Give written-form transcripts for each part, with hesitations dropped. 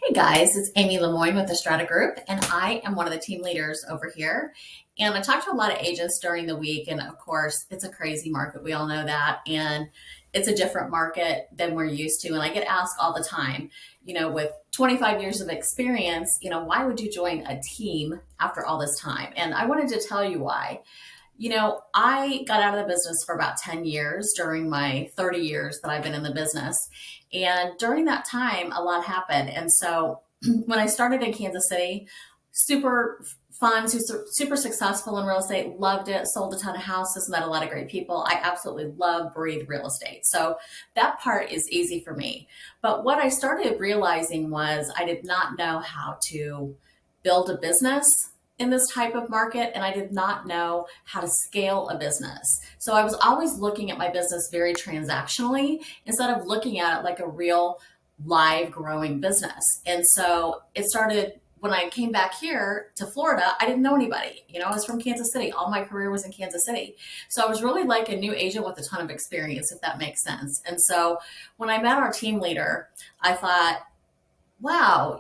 Hey guys, it's Amy Lemoyne with the Strata Group, and I am one of the team leaders over here. And I talk to a lot of agents during the week, and of course, it's a crazy market. We all know that. And it's a different market than we're used to. And I get asked all the time, with 25 years of experience, why would you join a team after all this time? And I wanted to tell you why. I got out of the business for about 10 years during my 30 years that I've been in the business. And during that time, a lot happened. And so when I started in Kansas City, super fun, super successful in real estate, loved it, sold a ton of houses, met a lot of great people. I absolutely love, breathe real estate. So that part is easy for me. But what I started realizing was I did not know how to build a business in this type of market, and I did not know how to scale a business. So I was always looking at my business very transactionally instead of looking at it like a real live growing business. And so it started when I came back here to Florida. I didn't know anybody. I was from Kansas City. All my career was in Kansas City. So I was really like a new agent with a ton of experience, if that makes sense. And so when I met our team leader, I thought, wow,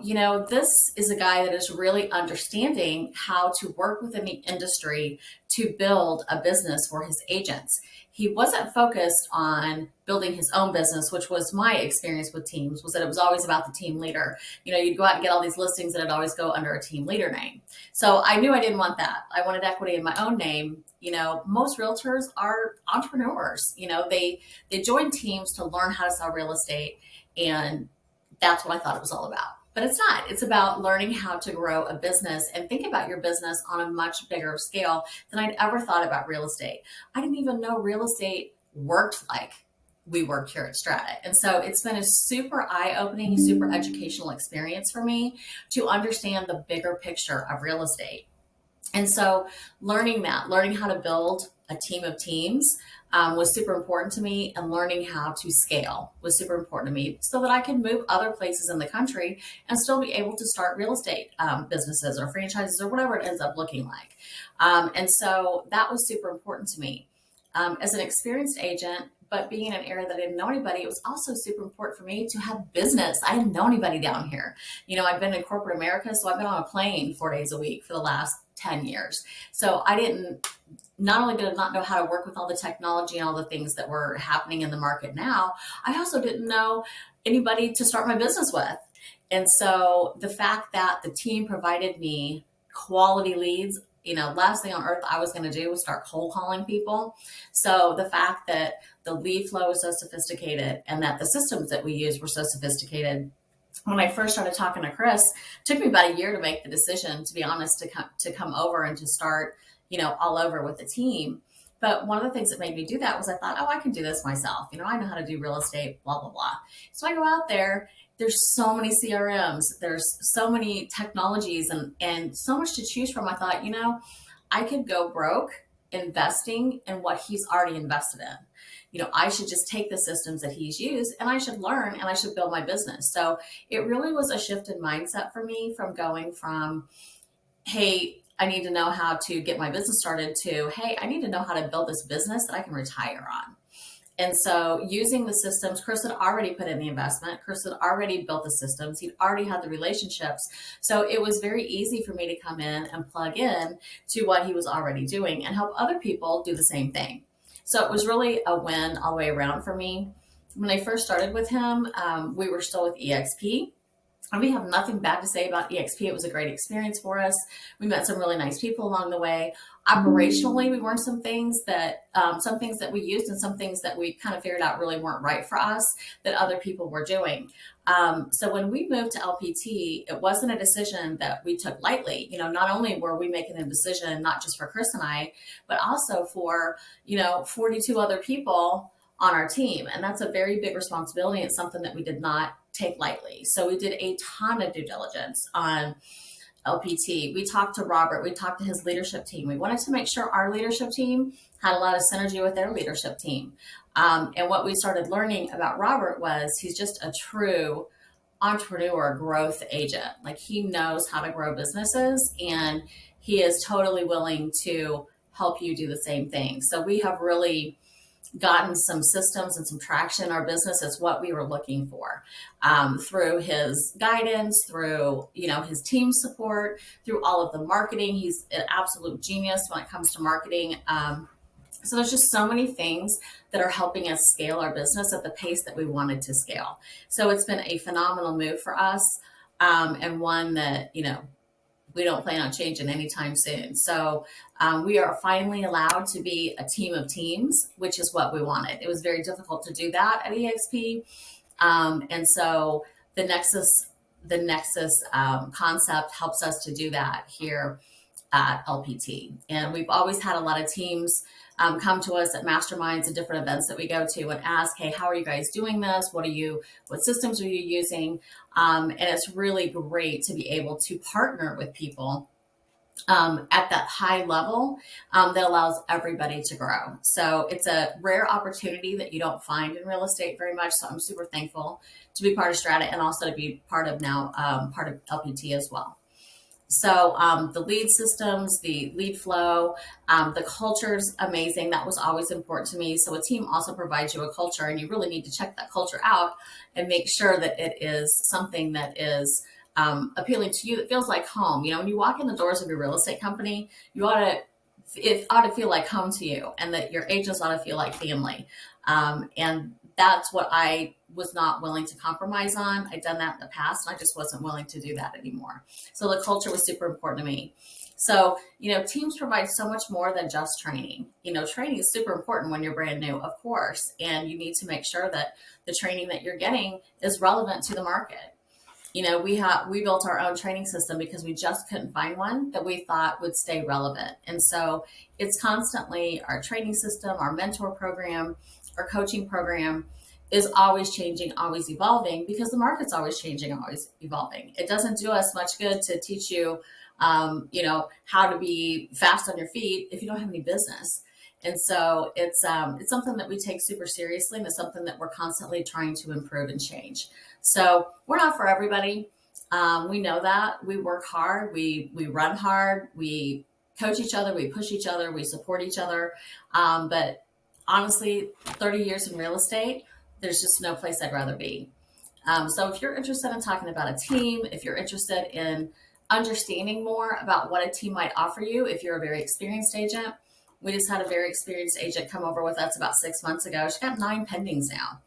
this is a guy that is really understanding how to work within the industry to build a business for his agents. He wasn't focused on building his own business, which was my experience with teams, was that it was always about the team leader. You'd go out and get all these listings and it'd always go under a team leader name. So I knew I didn't want that. I wanted equity in my own name. Most realtors are entrepreneurs. They join teams to learn how to sell real estate, and that's what I thought it was all about. But it's not. It's about learning how to grow a business and think about your business on a much bigger scale than I'd ever thought about real estate. I didn't even know real estate worked like we work here at Strata. And so it's been a super eye-opening, super educational experience for me to understand the bigger picture of real estate. And so learning how to build a team of teams was super important to me, and learning how to scale was super important to me so that I could move other places in the country and still be able to start real estate businesses or franchises or whatever it ends up looking like. And so that was super important to me. As an experienced agent, but being in an area that I didn't know anybody, it was also super important for me to have business. I didn't know anybody down here. I've been in corporate America, so I've been on a plane 4 days a week for the last 10 years. So I didn't, not only did I not know how to work with all the technology and all the things that were happening in the market now, I also didn't know anybody to start my business with. And so the fact that the team provided me quality leads, last thing on earth I was going to do was start cold calling people. So the fact that the lead flow was so sophisticated and that the systems that we use were so sophisticated, when I first started talking to Chris, it took me about a year to make the decision, to be honest, to come over and to start, all over with the team. But one of the things that made me do that was I thought, oh, I can do this myself. I know how to do real estate, blah, blah, blah. So I go out there. There's so many CRMs. There's so many technologies and so much to choose from. I thought, I could go broke investing in what he's already invested in. I should just take the systems that he's used and I should learn and I should build my business. So it really was a shift in mindset for me, from going from, hey, I need to know how to get my business started, to, hey, I need to know how to build this business that I can retire on. And so using the systems, Chris had already put in the investment. Chris had already built the systems. He'd already had the relationships. So it was very easy for me to come in and plug in to what he was already doing and help other people do the same thing. So it was really a win all the way around for me. When I first started with him, we were still with EXP. And we have nothing bad to say about EXP. It was a great experience for us. We met some really nice people along the way. Operationally, we learned some things that we used and some things that we kind of figured out really weren't right for us that other people were doing. So when we moved to LPT, it wasn't a decision that we took lightly. Not only were we making a decision, not just for Chris and I, but also for, 42 other people on our team. And that's a very big responsibility. It's something that we did not take lightly. So we did a ton of due diligence on LPT. We talked to Robert. We talked to his leadership team. We wanted to make sure our leadership team had a lot of synergy with their leadership team. And what we started learning about Robert was he's just a true entrepreneur growth agent. Like, he knows how to grow businesses and he is totally willing to help you do the same thing. So we have really gotten some systems and some traction in our business. It's what we were looking for, through his guidance, through, his team support, through all of the marketing. He's an absolute genius when it comes to marketing. So there's just so many things that are helping us scale our business at the pace that we wanted to scale. So it's been a phenomenal move for us, and one that, we don't plan on changing anytime soon. So we are finally allowed to be a team of teams, which is what we wanted. It was very difficult to do that at EXP. And so the Nexus concept helps us to do that here at LPT. And we've always had a lot of teams come to us at masterminds and different events that we go to and ask, hey, how are you guys doing this? What systems are you using? And it's really great to be able to partner with people at that high level that allows everybody to grow. So it's a rare opportunity that you don't find in real estate very much. So I'm super thankful to be part of Strata and also to be part of LPT as well. So the lead systems, the lead flow, the culture's amazing. That was always important to me. So a team also provides you a culture, and you really need to check that culture out and make sure that it is something that is appealing to you, that feels like home. When you walk in the doors of your real estate company, it ought to feel like home to you, and that your agents ought to feel like family. And that's what I was not willing to compromise on. I'd done that in the past, and I just wasn't willing to do that anymore. So the culture was super important to me. So, teams provide so much more than just training. Training is super important when you're brand new, of course, and you need to make sure that the training that you're getting is relevant to the market. We built our own training system because we just couldn't find one that we thought would stay relevant. And so it's constantly our training system, our mentor program, our coaching program is always changing, always evolving, because the market's always changing, always evolving. It doesn't do us much good to teach you, how to be fast on your feet if you don't have any business. And so it's something that we take super seriously, and it's something that we're constantly trying to improve and change. So we're not for everybody. We know that. We work hard. We run hard. We coach each other. We push each other. We support each other. But honestly, 30 years in real estate, there's just no place I'd rather be. So if you're interested in talking about a team, if you're interested in understanding more about what a team might offer you, if you're a very experienced agent, we just had a very experienced agent come over with us about 6 months ago. She got 9 pendings now,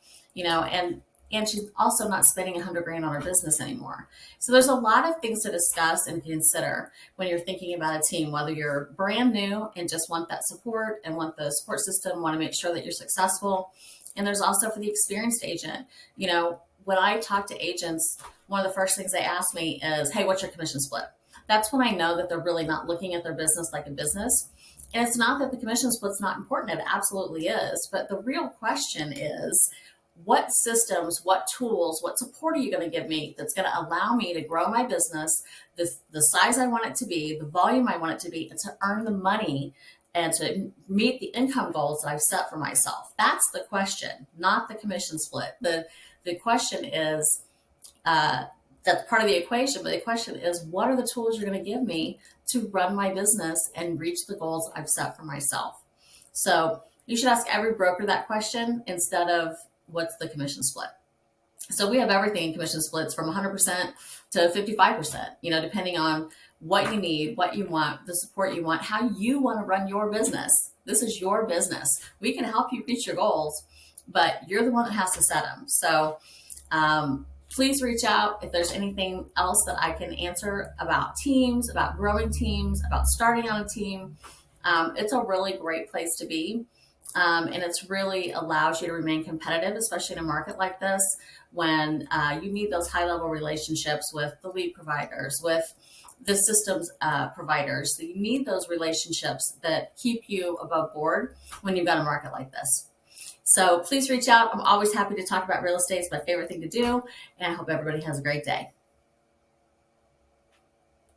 and she's also not spending $100,000 on her business anymore. So there's a lot of things to discuss and consider when you're thinking about a team, whether you're brand new and just want that support and want the support system, want to make sure that you're successful. And there's also for the experienced agent. When I talk to agents, one of the first things they ask me is, hey, what's your commission split? That's when I know that they're really not looking at their business like a business. And it's not that the commission split's not important. It absolutely is. But the real question is, what systems, what tools, what support are you going to give me that's going to allow me to grow my business, the size I want it to be, the volume I want it to be, and to earn the money and to meet the income goals that I've set for myself? That's the question, not the commission split. The question is, that's part of the equation, but the question is, what are the tools you're going to give me to run my business and reach the goals I've set for myself? So you should ask every broker that question instead of what's the commission split. So we have everything in commission splits from 100% to 55%, depending on what you need, what you want, the support you want, how you want to run your business. This is your business. We can help you reach your goals, but you're the one that has to set them. So please reach out if there's anything else that I can answer about teams, about growing teams, about starting on a team. It's a really great place to be. And it's really allows you to remain competitive, especially in a market like this, when you need those high-level relationships with the lead providers, with the systems providers. So you need those relationships that keep you above board when you've got a market like this. So please reach out. I'm always happy to talk about real estate. It's my favorite thing to do, and I hope everybody has a great day.